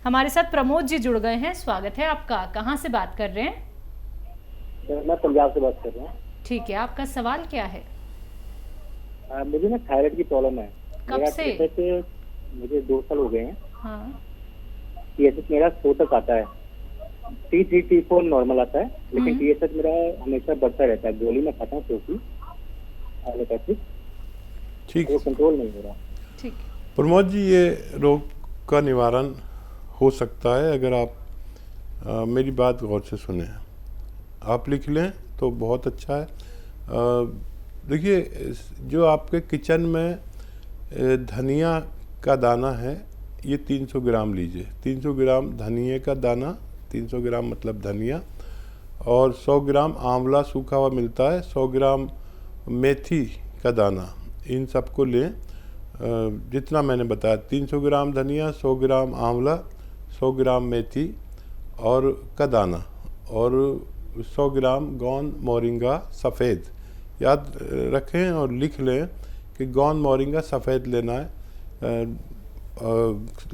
हमारे साथ प्रमोद जी जुड़ गए हैं, स्वागत है आपका। कहाँ से बात कर रहे हैं? मैं पंजाब से बात कर रहा हूँ। ठीक है, आपका सवाल क्या है? मुझे ना थायराइड की प्रॉब्लम है। कब मेरा से? मुझे 2 साल हो गए हैं। हाँ। TSH मेरा 100 तक आता है। T3 T4 नॉर्मल आता है, लेकिन TSH मेरा हमेशा बढ़ता रहता है। गोली में खाता हूँ तो एलोपैथिक, ठीक, वो कंट्रोल नहीं हो रहा। ठीक। प्रमोद जी, ये रोग का निवारण हो सकता है अगर आप मेरी बात गौर से सुने। आप लिख लें तो बहुत अच्छा है। देखिए, जो आपके किचन में धनिया का दाना है, ये 300 ग्राम लीजिए। 300 ग्राम धनिए का दाना, 300 ग्राम मतलब धनिया, और 100 ग्राम आंवला सूखा हुआ मिलता है, 100 ग्राम मेथी का दाना। इन सबको लें जितना मैंने बताया, 300 ग्राम धनिया, 100 ग्राम आंवला, 100 ग्राम मेथी और का दाना, और 100 ग्राम गौन मोरिंगा सफ़ेद। याद रखें और लिख लें कि गौन मोरिंगा सफ़ेद लेना है।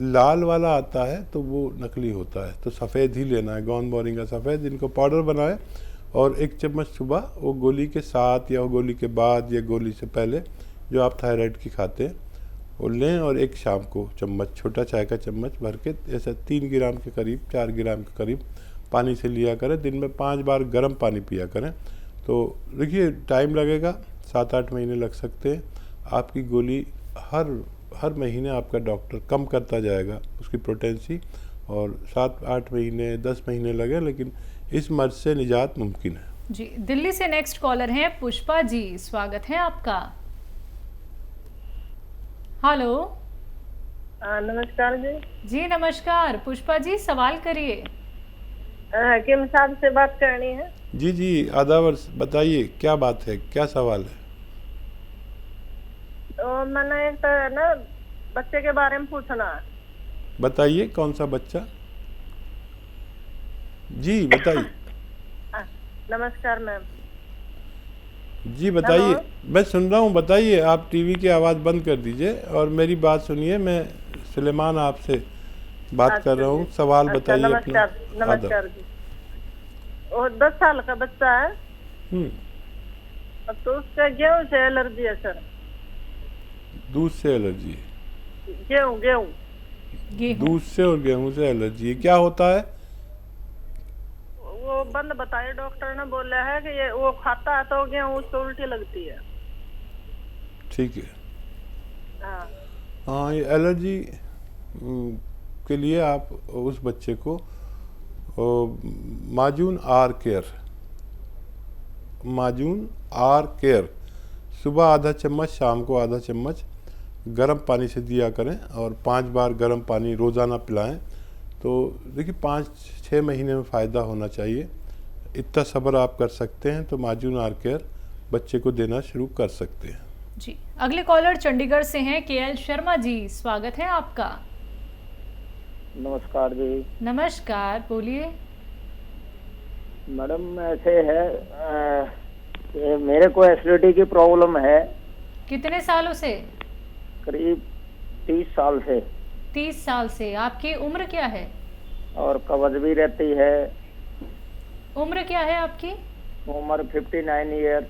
लाल वाला आता है तो वो नकली होता है, तो सफ़ेद ही लेना है, गौन मोरिंगा सफ़ेद। इनको पाउडर बनाएं और 1 चम्मच सुबह वो गोली के साथ या वो गोली के बाद या गोली से पहले जो आप थायराइड की खाते हैं वो लें, और 1 शाम को चम्मच, छोटा चाय का चम्मच भर के, ऐसा 3 ग्राम के करीब, 4 ग्राम के करीब पानी से लिया करें। दिन में 5 बार गर्म पानी पिया करें। तो देखिए, टाइम लगेगा, 7-8 महीने लग सकते हैं। आपकी गोली हर महीने आपका डॉक्टर कम करता जाएगा उसकी पोटेंसी, और 7-8 महीने 10 महीने लगे, लेकिन इस मर्ज से निजात मुमकिन है। जी, दिल्ली से नेक्स्ट कॉलर हैं पुष्पा जी, स्वागत है आपका। हेलो। नमस्कार जी। जी नमस्कार पुष्पा जी, सवाल करिए। हकीम साहब से बात करनी है। जी जी, आदावर, बताइए क्या बात है, क्या सवाल है? तो मैंने एक तो ना बच्चे के बारे में पूछना है। बताइए, कौन सा बच्चा? जी बताइए। नमस्कार मैम। जी बताइए, मैं सुन रहा हूँ, बताइए। आप टीवी की आवाज़ बंद कर दीजिए और मेरी बात सुनिए। मैं सुलेमान आपसे बात कर रहा हूँ। सवाल बताइए अपना। नमस्कार। नमस्कार जी। वो 10 साल का बच्चा है, तो उसका गेहूं से एलर्जी है सर। दूध से एलर्जी है? गेहूं दूध से और गेहूं से एलर्जी है, क्या होता है? वो बंद बताए, डॉक्टर ने बोला है कि ये वो खाता है तो गेहूं उसको उल्टी लगती है। ठीक है। हाँ। हाँ, ये एलर्जी के लिए आप उस बच्चे को माजून आर केयर सुबह आधा चम्मच, शाम को आधा चम्मच गर्म पानी से दिया करें, और 5 बार गर्म पानी रोज़ाना पिलाएं। तो देखिए, 5-6 महीने में फ़ायदा होना चाहिए। इतना सब्र आप कर सकते हैं तो माजून आर केयर बच्चे को देना शुरू कर सकते हैं। जी, अगले कॉलर चंडीगढ़ से हैं KL शर्मा जी, स्वागत है आपका। नमस्कार जी। नमस्कार, बोलिए। मैडम, ऐसे है, मेरे को एसिडिटी की प्रॉब्लम है। कितने सालों से? करीब 30 साल से। 30 साल से। आपकी उम्र क्या है? और कब्ज भी रहती है। उम्र क्या है आपकी? उम्र 59 ईयर।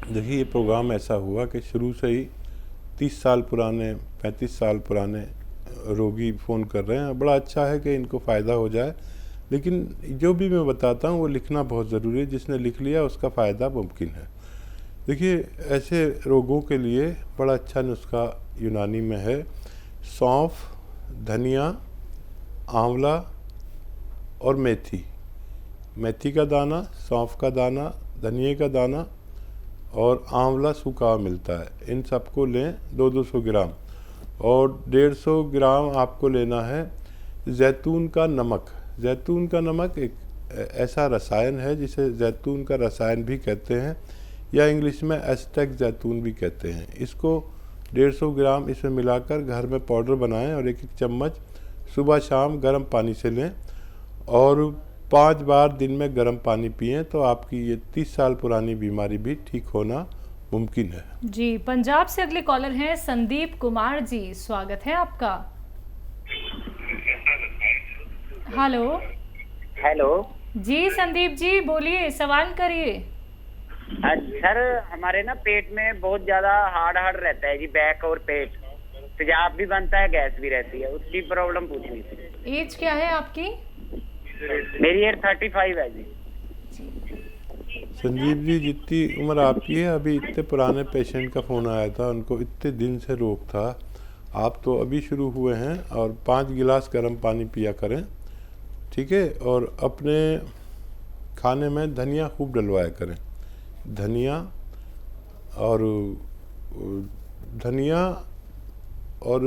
देखिए, ये प्रोग्राम ऐसा हुआ कि शुरू से ही 30 साल पुराने, 35 साल पुराने रोगी फ़ोन कर रहे हैं। बड़ा अच्छा है कि इनको फ़ायदा हो जाए, लेकिन जो भी मैं बताता हूँ वो लिखना बहुत ज़रूरी है। जिसने लिख लिया उसका फ़ायदा मुमकिन है। देखिए, ऐसे रोगों के लिए बड़ा अच्छा नुस्खा यूनानी में है। सौंफ, धनिया, आंवला और मेथी का दाना, सौंफ का दाना, धनिए का दाना और आंवला सूखा मिलता है। इन सबको लें 200 ग्राम, और 150 ग्राम आपको लेना है जैतून का नमक। जैतून का नमक एक ऐसा रसायन है जिसे जैतून का रसायन भी कहते हैं, या इंग्लिश में एस्टेक जैतून भी कहते हैं। इसको 150 ग्राम इसमें मिलाकर घर में पाउडर बनाएं, और 1-1 चम्मच सुबह शाम गर्म पानी से लें, और 5 बार दिन में गर्म पानी पिएं, तो आपकी ये 30 साल पुरानी बीमारी भी ठीक होना मुमकिन है। जी, पंजाब से अगले कॉलर हैं संदीप कुमार जी, स्वागत है आपका। हेलो। हेलो। जी संदीप जी बोलिए, सवाल करिए। सर हमारे ना पेट में बहुत ज्यादा हार्ड हार्ड रहता है जी, बैक और पेट, तेजाब भी बनता है, गैस भी रहती है, उसकी प्रॉब्लम पूछनी थी। एज क्या है आपकी? मेरी एज 35 है जी। संजीव जी, जितनी उम्र आपकी है, अभी इतने पुराने पेशेंट का फ़ोन आया था, उनको इतने दिन से रोग था। आप तो अभी शुरू हुए हैं, और 5 गिलास गर्म पानी पिया करें, ठीक है? और अपने खाने में धनिया खूब डलवाया करें। धनिया और धनिया और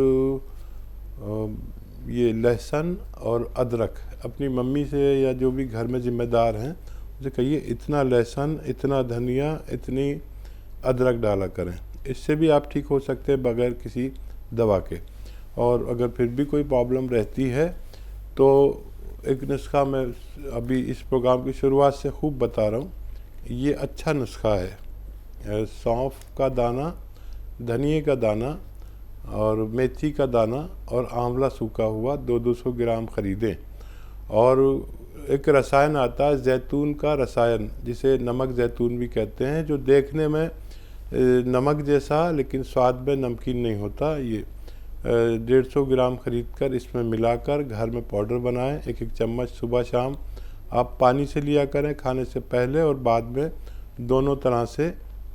ये लहसुन और अदरक, अपनी मम्मी से या जो भी घर में ज़िम्मेदार हैं उसे कहिए इतना लहसुन, इतना धनिया, इतनी अदरक डाला करें। इससे भी आप ठीक हो सकते हैं बगैर किसी दवा के। और अगर फिर भी कोई प्रॉब्लम रहती है तो एक नुस्खा मैं अभी इस प्रोग्राम की शुरुआत से खूब बता रहा हूँ, ये अच्छा नुस्खा है। सौंफ का दाना, धनिए का दाना और मेथी का दाना और आंवला सूखा हुआ 200 ग्राम ख़रीदें। और एक रसायन आता है जैतून का रसायन, जिसे नमक जैतून भी कहते हैं, जो देखने में नमक जैसा लेकिन स्वाद में नमकीन नहीं होता। ये 150 ग्राम ख़रीद कर इसमें मिलाकर घर में पाउडर बनाएं। एक चम्मच सुबह शाम आप पानी से लिया करें, खाने से पहले और बाद में, दोनों तरह से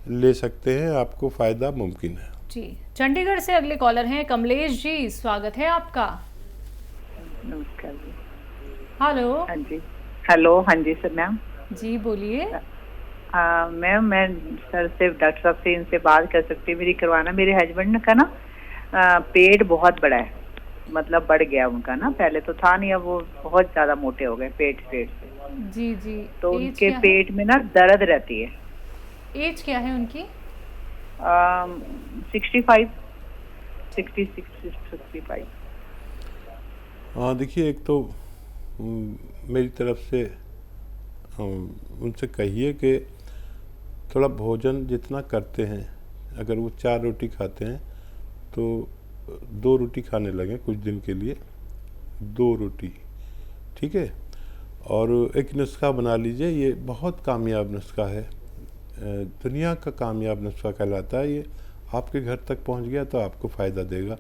ले सकते हैं, आपको फ़ायदा मुमकिन है। जी, चंडीगढ़ से अगले कॉलर हैं कमलेश जी, स्वागत है आपका। नमस्कार जी। हेलो। हाँ जी। हेलो। हाँ जी सर। मैम जी बोलिए। मैम मैं सर से, डॉक्टर साहब से इनसे बात कर सकती हूँ? मेरी करवाना, मेरे हस्बैंड का ना पेट बहुत बड़ा है, मतलब बढ़ गया उनका ना, पहले तो था नहीं, अब वो बहुत ज्यादा मोटे हो गए पेट से। जी जी। तो उनके पेट में ना दर्द रहती है। एज क्या है उनकी? 65, 66, 65। हाँ देखिए, एक तो मेरी तरफ से उनसे कहिए कि थोड़ा भोजन जितना करते हैं, अगर वो 4 रोटी खाते हैं तो 2 रोटी खाने लगें कुछ दिन के लिए, 2 रोटी, ठीक है? और एक नुस्खा बना लीजिए, ये बहुत कामयाब नुस्खा है, दुनिया का कामयाब नुस्खा कहलाता है। ये आपके घर तक पहुंच गया तो आपको फ़ायदा देगा।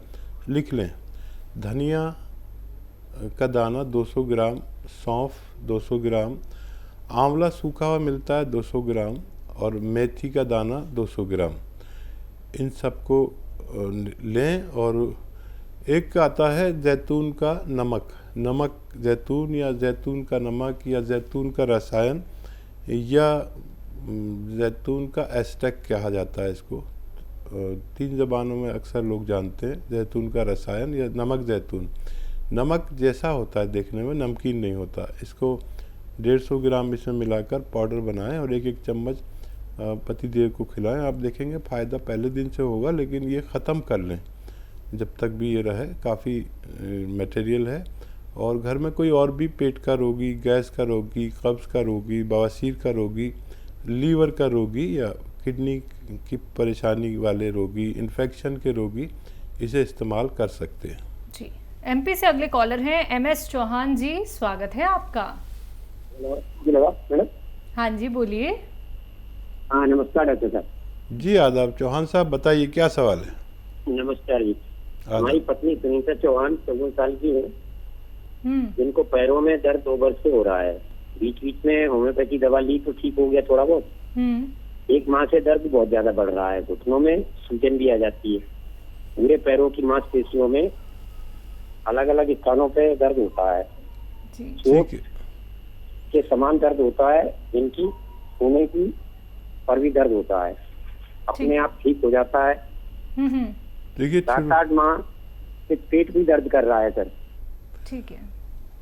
लिख लें, धनिया का दाना 200 ग्राम, सौंफ 200 ग्राम, आंवला सूखा हुआ मिलता है 200 ग्राम, और मेथी का दाना 200 ग्राम। इन सबको लें। और एक आता है जैतून का नमक, नमक जैतून या जैतून का नमक या जैतून का रसायन या जैतून का एस्टेक कहा जाता है इसको, 3 ज़बानों में अक्सर लोग जानते हैं। जैतून का रसायन या नमक जैतून, नमक जैसा होता है देखने में, नमकीन नहीं होता। इसको 150 ग्राम इसमें मिलाकर पाउडर बनाएं और एक चम्मच पति देव को खिलाएं। आप देखेंगे फ़ायदा पहले दिन से होगा, लेकिन ये ख़त्म कर लें जब तक भी ये रहे, काफ़ी मटेरियल है। और घर में कोई और भी पेट का रोगी, गैस का रोगी, कब्ज़ का रोगी, बवासीर का रोगी, लीवर का रोगी या किडनी की परेशानी वाले रोगी, इन्फेक्शन के रोगी इसे इस्तेमाल कर सकते हैं। जी, एमपी से अगले कॉलर हैं MS चौहान जी, स्वागत है आपका। जी मैडम। हाँ जी बोलिए। हाँ नमस्कार डॉक्टर साहब। जी आदाब, चौहान साहब बताइए क्या सवाल है? नमस्कार जी। हमारी पत्नी सुनीता चौहान 14 साल की है, जिनको पैरों में दर्द 2 वर्ष से हो रहा है। बीच बीच में होम्योपैथी दवा ली तो ठीक हो गया थोड़ा बहुत। 1 माह से दर्द बहुत ज्यादा बढ़ रहा है, घुटनों में सूजन भी आ जाती है, पूरे पैरों की मांसपेशियों में अलग अलग स्थानों पे दर्द होता है, चोट के समान दर्द होता है, जिनकी सोने की पर भी दर्द होता है, अपने आप ठीक हो जाता है। देखिए 7-8 माह से पेट भी दर्द कर रहा है सर। ठीक है।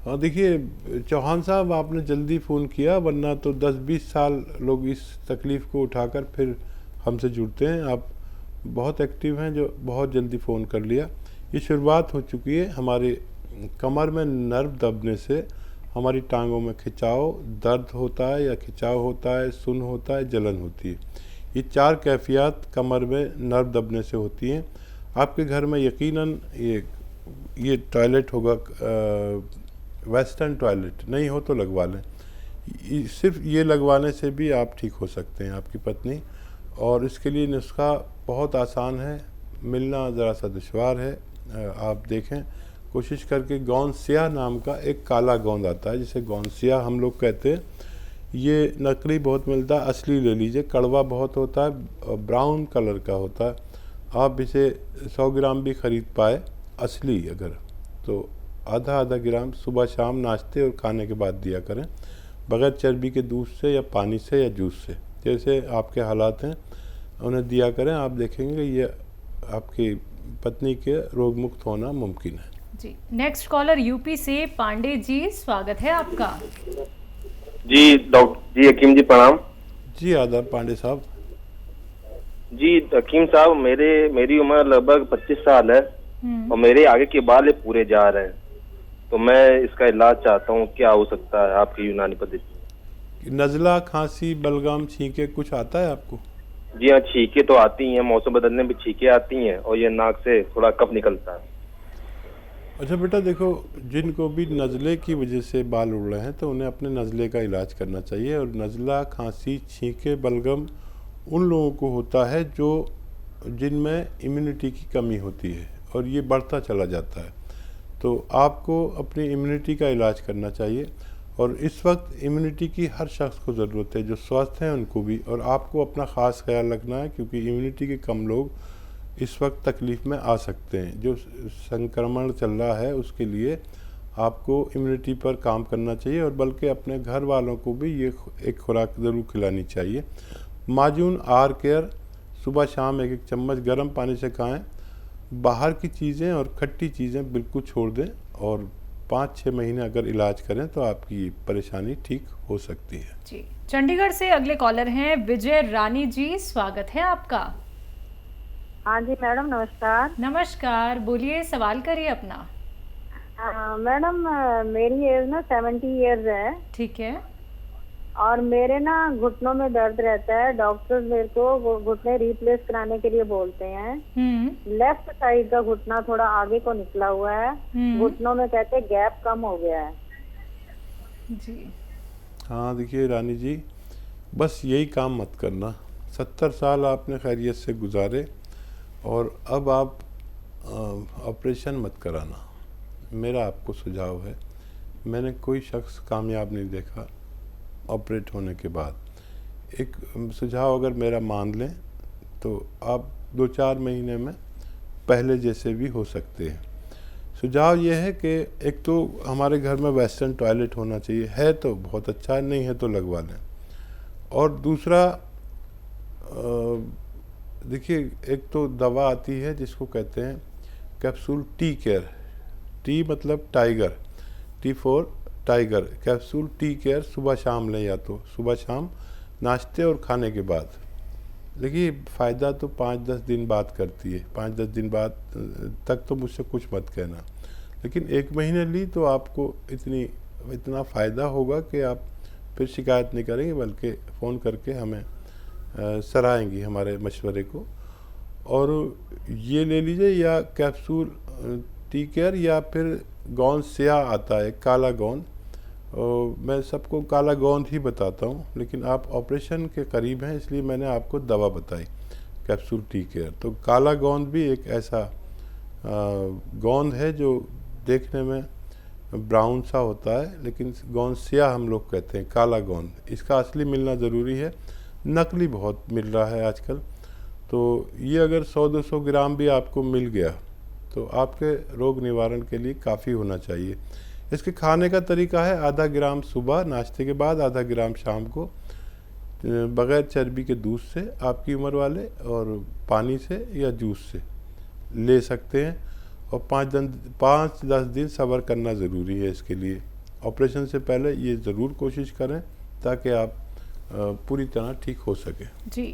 हाँ देखिए चौहान साहब, आपने जल्दी फ़ोन किया, वरना तो 10-20 साल लोग इस तकलीफ़ को उठाकर फिर हमसे जुड़ते हैं। आप बहुत एक्टिव हैं जो बहुत जल्दी फ़ोन कर लिया। ये शुरुआत हो चुकी है। हमारे कमर में नर्व दबने से हमारी टांगों में खिंचाव, दर्द होता है या खिंचाव होता है, सुन होता है, जलन होती है। ये 4 कैफियत कमर में नर्व दबने से होती हैं। आपके घर में यकीनन ये टॉयलेट होगा वेस्टर्न टॉयलेट नहीं हो तो लगवा लें। सिर्फ ये लगवाने से भी आप ठीक हो सकते हैं आपकी पत्नी। और इसके लिए नुस्खा बहुत आसान है, मिलना ज़रा सा दुश्वार है। आप देखें कोशिश करके, गोंद स्याह नाम का एक काला गोंद आता है जिसे गोंद स्याह हम लोग कहते हैं। ये नकली बहुत मिलता है, असली ले लीजिए। कड़वा बहुत होता है, ब्राउन कलर का होता है। आप इसे 100 ग्राम भी ख़रीद पाए असली अगर, तो आधा आधा ग्राम सुबह शाम नाश्ते और खाने के बाद दिया करें, बग़ैर चर्बी के दूध से या पानी से या जूस से, जैसे आपके हालात हैं उन्हें दिया करें। आप देखेंगे ये आपकी पत्नी के रोग मुक्त होना मुमकिन है। जी, नेक्स्ट कॉलर यूपी से पांडे जी, स्वागत है आपका। जी डॉक्टर जी, हकीम जी प्रणाम। जी आदाब पांडे साहब। जी हकीम साहब, मेरी उम्र लगभग 25 साल है और मेरे आगे के बाल पूरे जा रहे हैं, तो मैं इसका इलाज चाहता हूँ, क्या हो सकता है आपकी यूनानी पद्धति? नज़ला, खांसी, बलगम, छींके कुछ आता है आपको? जी हाँ, छींके तो आती हैं, मौसम बदलने में छींके आती हैं और ये नाक से थोड़ा कफ निकलता है। अच्छा बेटा देखो, जिनको भी नज़ले की वजह से बाल उड़ रहे हैं तो उन्हें अपने नज़ले का इलाज करना चाहिए। और नज़ला, खांसी, छींके, बलगम उन लोगों को होता है जिनमें इम्यूनिटी की कमी होती है और ये बढ़ता चला जाता है। तो आपको अपनी इम्यूनिटी का इलाज करना चाहिए। और इस वक्त इम्यूनिटी की हर शख्स को ज़रूरत है, जो स्वस्थ हैं उनको भी, और आपको अपना ख़ास ख्याल रखना है, क्योंकि इम्यूनिटी के कम लोग इस वक्त तकलीफ़ में आ सकते हैं। जो संक्रमण चल रहा है उसके लिए आपको इम्यूनिटी पर काम करना चाहिए, और बल्कि अपने घर वालों को भी ये एक खुराक ज़रूर खिलानी चाहिए। माजून आर केयर सुबह शाम 1-1 चम्मच गर्म पानी से खाएं। बाहर की चीज़ें और खट्टी चीज़ें बिल्कुल छोड़ दें, और 5-6 महीने अगर इलाज करें तो आपकी परेशानी ठीक हो सकती है। जी, चंडीगढ़ से अगले कॉलर हैं विजय रानी जी, स्वागत है आपका। हाँ जी मैडम, नमस्कार। नमस्कार, बोलिए, सवाल करिए अपना। मैडम मेरी एज ना 70 इयर्स है। ठीक है। और मेरे ना घुटनों में दर्द रहता है। डॉक्टर मेरे को घुटने रिप्लेस कराने के लिए बोलते हैं। लेफ्ट साइड का घुटना थोड़ा आगे को निकला हुआ है। घुटनों में कहते हैं गैप कम हो गया है। जी हाँ देखिए रानी जी, बस यही काम मत करना। 70 साल आपने खैरियत से गुजारे और अब आप ऑपरेशन मत कराना। मेरा आपको सुझाव है, मैंने कोई शख्स कामयाब नहीं देखा ऑपरेट होने के बाद। एक सुझाव अगर मेरा मान लें तो आप 2-4 महीने में पहले जैसे भी हो सकते हैं। सुझाव ये है कि एक तो हमारे घर में वेस्टर्न टॉयलेट होना चाहिए, है तो बहुत अच्छा, नहीं है तो लगवा लें। और दूसरा देखिए, एक तो दवा आती है जिसको कहते हैं कैप्सूल टी केयर। टी मतलब tiger, T for tiger. Capsule tea care सुबह शाम लें, या तो सुबह शाम नाश्ते और खाने के बाद। देखिए फ़ायदा तो 5-10 दिन बाद करती है, 5-10 दिन बाद तक तो मुझसे कुछ मत कहना, लेकिन 1 महीने ली तो आपको इतना फ़ायदा होगा कि आप फिर शिकायत नहीं करेंगे, बल्कि फ़ोन करके हमें सराहेंगी हमारे मशवरे को। और ये ले लीजिए, या कैप्सूल टी केयर, या फिर गोंद स्याह आता है, काला गोंद। मैं सबको काला गोंद ही बताता हूँ, लेकिन आप ऑपरेशन के करीब हैं इसलिए मैंने आपको दवा बताई कैप्सूल टी केयर। तो काला गोंद भी एक ऐसा गोंद है जो देखने में ब्राउन सा होता है, लेकिन गोंद स्याह हम लोग कहते हैं, काला गोंद। इसका असली मिलना ज़रूरी है, नकली बहुत मिल रहा है आजकल। तो ये अगर 100-200 ग्राम भी आपको मिल गया तो आपके रोग निवारण के लिए काफ़ी होना चाहिए। इसके खाने का तरीका है, आधा ग्राम सुबह नाश्ते के बाद, आधा ग्राम शाम को, बग़ैर चर्बी के दूध से आपकी उम्र वाले, और पानी से या जूस से ले सकते हैं। और 5-10 दिन सब्र करना ज़रूरी है इसके लिए। ऑपरेशन से पहले ये ज़रूर कोशिश करें ताकि आप पूरी तरह ठीक हो सके। जी,